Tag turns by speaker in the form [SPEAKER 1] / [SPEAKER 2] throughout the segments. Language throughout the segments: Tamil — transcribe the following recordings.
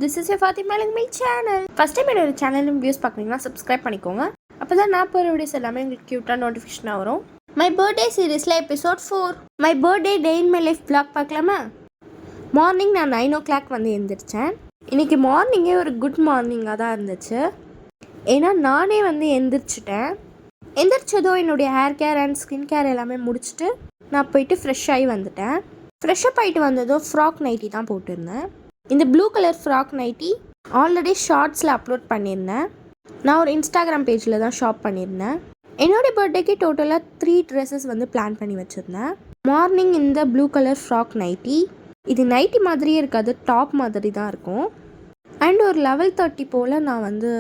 [SPEAKER 1] this is your Fatima Langmil channel. First time என்னோட சேனலும் வியூஸ் பார்க்குறீங்கன்னா சப்ஸ்கிரைப் பண்ணிக்கோங்க. அப்போ தான் நான் போகிற வீடியோஸ் எல்லாமே உங்களுக்கு க்யூட்டாக நோட்டிஃபிகேஷனாக வரும். மை பர்த்டே சீரீஸில் episode 4 my birthday day in my life vlog பார்க்கலாமா? மார்னிங் நான் 9 o'clock வந்து எழுந்திரிச்சேன். இன்றைக்கி மார்னிங்கே ஒரு குட் மார்னிங்காக தான் இருந்துச்சு. ஏன்னா நானே வந்து எந்திரிச்சதும் என்னுடைய hair care and skin care எல்லாமே முடிச்சுட்டு நான் போயிட்டு ஃப்ரெஷ் ஆகி வந்துட்டேன். ஃப்ரெஷ்ஷப் ஆகிட்டு வந்ததும் ஃப்ராக் நைட்டி தான் போட்டிருந்தேன். இந்த blue colour frock nighty already ஷார்ட்ஸில் அப்லோட் பண்ணியிருந்தேன். நான் ஒரு இன்ஸ்டாகிராம் பேஜில் தான் ஷாப் பண்ணியிருந்தேன். என்னோடய பர்த்டேக்கு டோட்டலாக 3 ட்ரெஸ்ஸஸ் வந்து பிளான் பண்ணி வச்சுருந்தேன். மார்னிங் இந்த ப்ளூ கலர் ஃப்ராக் நைட்டி, இது நைட்டி மாதிரியே இருக்காது, டாப் மாதிரி தான் இருக்கும். அண்ட் ஒரு 11:30 போல் நான் வந்து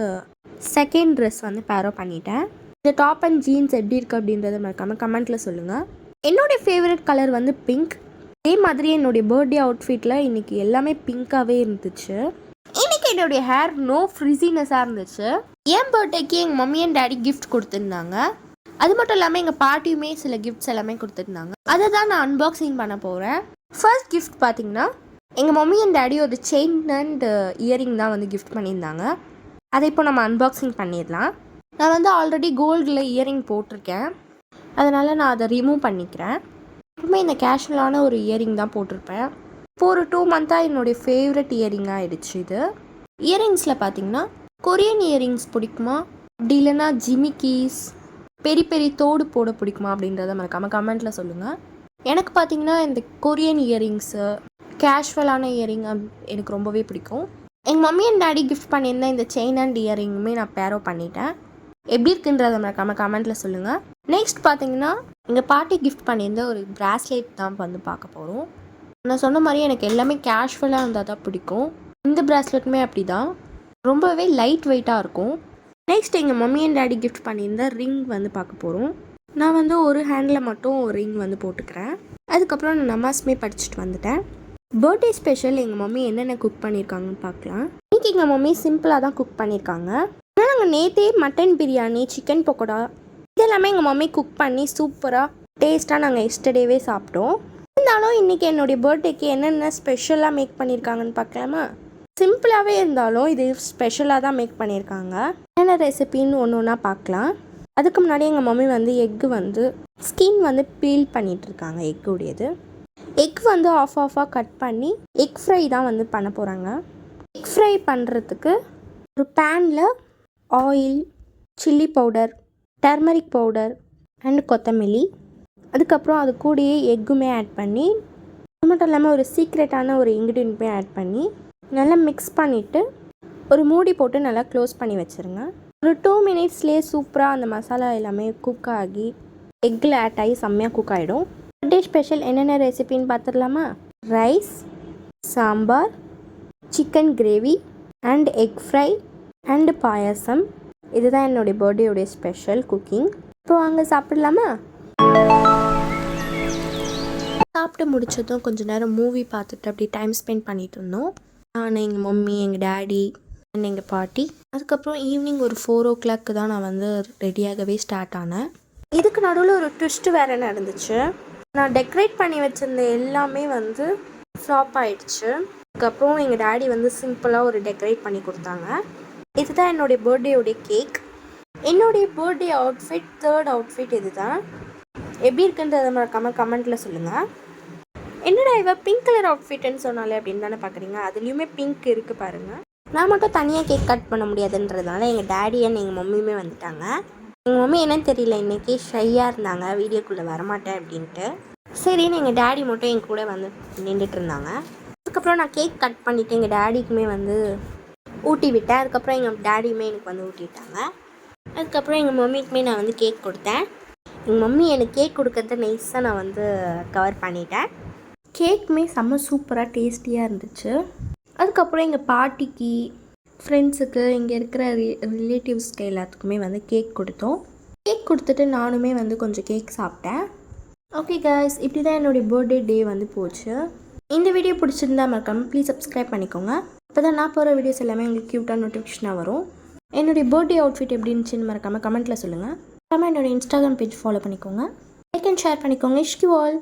[SPEAKER 1] செகண்ட் ட்ரெஸ் வந்து பேரோ பண்ணிட்டேன். இந்த டாப் அண்ட் ஜீன்ஸ் எப்படி இருக்குது அப்படின்றத மறக்காமல் கமெண்ட்டில் சொல்லுங்கள். என்னுடைய ஃபேவரட் கலர் வந்து பிங்க். அதே மாதிரி என்னுடைய பர்த்டே அவுட்ஃபிட்டில் இன்றைக்கி எல்லாமே பிங்க்காகவே இருந்துச்சு. இன்றைக்கி என்னுடைய ஹேர் நோ ஃப்ரிஸினஸாக இருந்துச்சு. என் பர்த்டேக்கு எங்கள் மம்மி அண்ட் டேடி கிஃப்ட் கொடுத்துருந்தாங்க. அது மட்டும் இல்லாமல் எங்கள் பாட்டியுமே சில கிஃப்ட்ஸ் எல்லாமே கொடுத்துருந்தாங்க. அதை தான் நான் அன்பாக்சிங் பண்ண போகிறேன். ஃபர்ஸ்ட் கிஃப்ட் பார்த்திங்கன்னா எங்கள் மம்மி அண்ட் டேடி ஒரு செயின் அண்ட் இயரிங் தான் வந்து கிஃப்ட் பண்ணியிருந்தாங்க. அதை இப்போ நம்ம அன்பாக்சிங் பண்ணிடலாம். நான் வந்து ஆல்ரெடி கோல்டில் இயரிங் போட்டிருக்கேன், அதனால் நான் அதை ரிமூவ் பண்ணிக்கிறேன். எப்பவுமே இந்த கேஷுவலான ஒரு இயரிங் தான் போட்டிருப்பேன். இப்போ ஒரு 2 மந்த்தாக என்னுடைய ஃபேவரட் இயரிங்காக ஆகிடுச்சு இது. இயரிங்ஸில் பார்த்திங்கன்னா கொரியன் இயரிங்ஸ் பிடிக்குமா, அப்படி இல்லைன்னா ஜிமிக்கீஸ் பெரிய தோடு போட பிடிக்குமா அப்படின்றத மறக்காமல் கமெண்ட்டில் சொல்லுங்கள். எனக்கு பார்த்திங்கன்னா இந்த கொரியன் இயரிங்ஸு கேஷுவலான இயரிங் எனக்கு ரொம்பவே பிடிக்கும். எங்கள் மம்மி அண்ட் டாடி கிஃப்ட் பண்ணியிருந்தேன் இந்த செயின் அண்ட் இயரிங்குமே நான் பேரோ பண்ணிட்டேன். எப்படி இருக்குன்றதை மறக்காமல் கமெண்ட்டில் சொல்லுங்கள். நெக்ஸ்ட் பார்த்தீங்கன்னா எங்கள் பாட்டி கிஃப்ட் பண்ணியிருந்த ஒரு ப்ராஸ்லெட் தான் வந்து பார்க்க போகிறோம். நான் சொன்ன மாதிரி எனக்கு எல்லாமே கேஷுவலாக இருந்தால் தான் பிடிக்கும். இந்த ப்ராஸ்லெட்டுமே அப்படி தான், ரொம்பவே லைட் வெயிட்டாக இருக்கும். நெக்ஸ்ட் எங்கள் மம்மி அண்ட் டேடி கிஃப்ட் பண்ணியிருந்த ரிங் வந்து பார்க்க போகிறோம். நான் வந்து ஒரு ஹேண்டில் மட்டும் ரிங் வந்து போட்டுக்கிறேன். அதுக்கப்புறம் நான் நமாஸ்மே படிச்சுட்டு வந்துட்டேன். பர்த்டே ஸ்பெஷல் எங்கள் மம்மி என்னென்ன குக் பண்ணியிருக்காங்கன்னு பார்க்கலாம். இன்றைக்கி எங்கள் மம்மி சிம்பிளாக தான் குக் பண்ணியிருக்காங்க. ஆனால் நாங்கள் நேற்றே மட்டன் பிரியாணி, சிக்கன் பக்கோடா இதெல்லாமே எங்கள் மம்மி குக் பண்ணி சூப்பராக டேஸ்ட்டாக நாங்கள் எஸ்டர்டேவே சாப்பிட்டோம். இருந்தாலும் இன்றைக்கி என்னுடைய பர்த்டேக்கு என்னென்ன ஸ்பெஷலாக மேக் பண்ணியிருக்காங்கன்னு பார்க்கலாமா? சிம்பிளாகவே இருந்தாலும் இது ஸ்பெஷலாக தான் மேக் பண்ணியிருக்காங்க. என்னென்ன ரெசிபின்னு ஒன்று ஒன்றா பார்க்கலாம். அதுக்கு முன்னாடி எங்கள் மம்மி வந்து எக்கு வந்து ஸ்கின் வந்து பீல் பண்ணிகிட்ருக்காங்க. எக்குடையது எக் வந்து ஆஃபாக கட் பண்ணி எக் ஃப்ரை தான் வந்து பண்ண போகிறாங்க. எக் ஃப்ரை பண்ணுறதுக்கு ஒரு பேனில் oil, chilli powder, turmeric powder and கொத்தமல்லி, அதுக்கப்புறம் அது கூடயே எக்குமே ஆட் பண்ணி, அது மட்டும் இல்லாமல் ஒரு சீக்ரெட்டான ஒரு இன்க்ரீடியன்ட்மே ஆட் பண்ணி நல்லா மிக்ஸ் பண்ணிவிட்டு ஒரு மூடி போட்டு நல்லா க்ளோஸ் பண்ணி வச்சுருங்க. ஒரு 2 மினிட்ஸ்லேயே சூப்பராக அந்த மசாலா எல்லாமே குக் ஆகி எக்கில் ஆட் ஆகி செம்மையாக குக் ஆகிடும். பர்த்டே ஸ்பெஷல் என்னென்ன ரெசிபின்னு பார்த்துடலாமா? Rice, sambar, chicken gravy and egg fry and payasam. இதுதான் என்னுடைய பர்த்டேயோடைய ஸ்பெஷல் குக்கிங். இப்போ வாங்க சாப்பிடலாமா? சாப்பிட்டு முடிச்சதும் கொஞ்சம் நேரம் மூவி பார்த்துட்டு அப்படி டைம் ஸ்பெண்ட் பண்ணிட்டு இருந்தோம். நான், எங்கள் மம்மி, எங்கள் டேடி அண்ட் எங்கள் பாட்டி. அதுக்கப்புறம் ஈவினிங் ஒரு 4 o'clock தான் நான் வந்து ரெடியாகவே ஸ்டார்ட் ஆனேன். இதுக்கு நடுவில் ஒரு ட்விஸ்ட்டு வேறு நடந்துச்சு. நான் டெக்கரேட் பண்ணி வச்சுருந்த எல்லாமே வந்து ஃப்ளாப் ஆகிடுச்சு. அதுக்கப்புறம் எங்கள் டேடி வந்து சிம்பிளாக ஒரு டெக்கரேட் பண்ணி கொடுத்தாங்க. இதுதான் என்னுடைய பர்த்டேயோடைய கேக். என்னுடைய பர்த்டே அவுட்ஃபிட் 3rd அவுட்ஃபிட் இது தான். எப்படி இருக்குன்றதை மறக்காமல் கமெண்ட்டில் சொல்லுங்கள். என்னடா இவ பிங்க் கலர் அவுட்ஃபிட்னு சொன்னாலே அப்படின்னு தானே பார்க்குறீங்க, அதுலேயுமே பிங்க் இருக்குது பாருங்கள். நான் மட்டும் தனியாக கேக் கட் பண்ண முடியாதுன்றதுனால எங்கள் டேடி அண்ட் எங்கள் மம்மியுமே வந்துட்டாங்க. எங்கள் மம்மி என்னன்னு தெரியல, இன்றைக்கி ஷையாக இருந்தாங்க, வீடியோக்குள்ளே வரமாட்டேன் அப்படின்ட்டு. சரின்னு எங்கள் டேடி மட்டும் என் கூட வந்து நின்றுட்டு இருந்தாங்க. அதுக்கப்புறம் நான் கேக் கட் பண்ணிவிட்டு எங்கள் டேடிக்குமே வந்து ஊட்டி விட்டேன். அதுக்கப்புறம் எங்கள் டேடியுமே எனக்கு வந்து ஊட்டி விட்டாங்க. அதுக்கப்புறம் எங்கள் மம்மிக்குமே நான் வந்து கேக் கொடுத்தேன். எங்கள் மம்மி எனக்கு கேக் கொடுக்கறத நைஸாக நான் வந்து கவர் பண்ணிட்டேன். கேக்குமே செம்ம சூப்பராக டேஸ்டியாக இருந்துச்சு. அதுக்கப்புறம் எங்கள் பாட்டிக்கு, ஃப்ரெண்ட்ஸுக்கு, இங்கே இருக்கிற ரிலேட்டிவ்ஸ்க்கு எல்லாத்துக்குமே வந்து கேக் கொடுத்தோம். கேக் கொடுத்துட்டு நானுமே வந்து கொஞ்சம் கேக் சாப்பிட்டேன். ஓகே காய்ஸ், இப்படி தான் என்னுடைய பர்த்டே டே வந்து போச்சு. இந்த வீடியோ பிடிச்சிருந்தா மறக்காமல் ப்ளீஸ் சப்ஸ்கிரைப் பண்ணிக்கோங்க. அப்போ தான் நான் போகிற வீடியோஸ் எல்லாமே உங்களுக்கு க்யூட்டாக நோட்டிஃபிகேஷனாக வரும். என்னுடைய பர்த்டே அவுட்ஃபிட் எப்படி இருந்துச்சுன்னு மறக்காமல் கமெண்ட்டில் சொல்லுங்கள். என்னோடய இன்ஸ்டாகிராம் பேஜ் ஃபாலோ பண்ணிக்கோங்க. லைக் அண்ட் ஷேர் பண்ணிக்கோங்க. Issue all.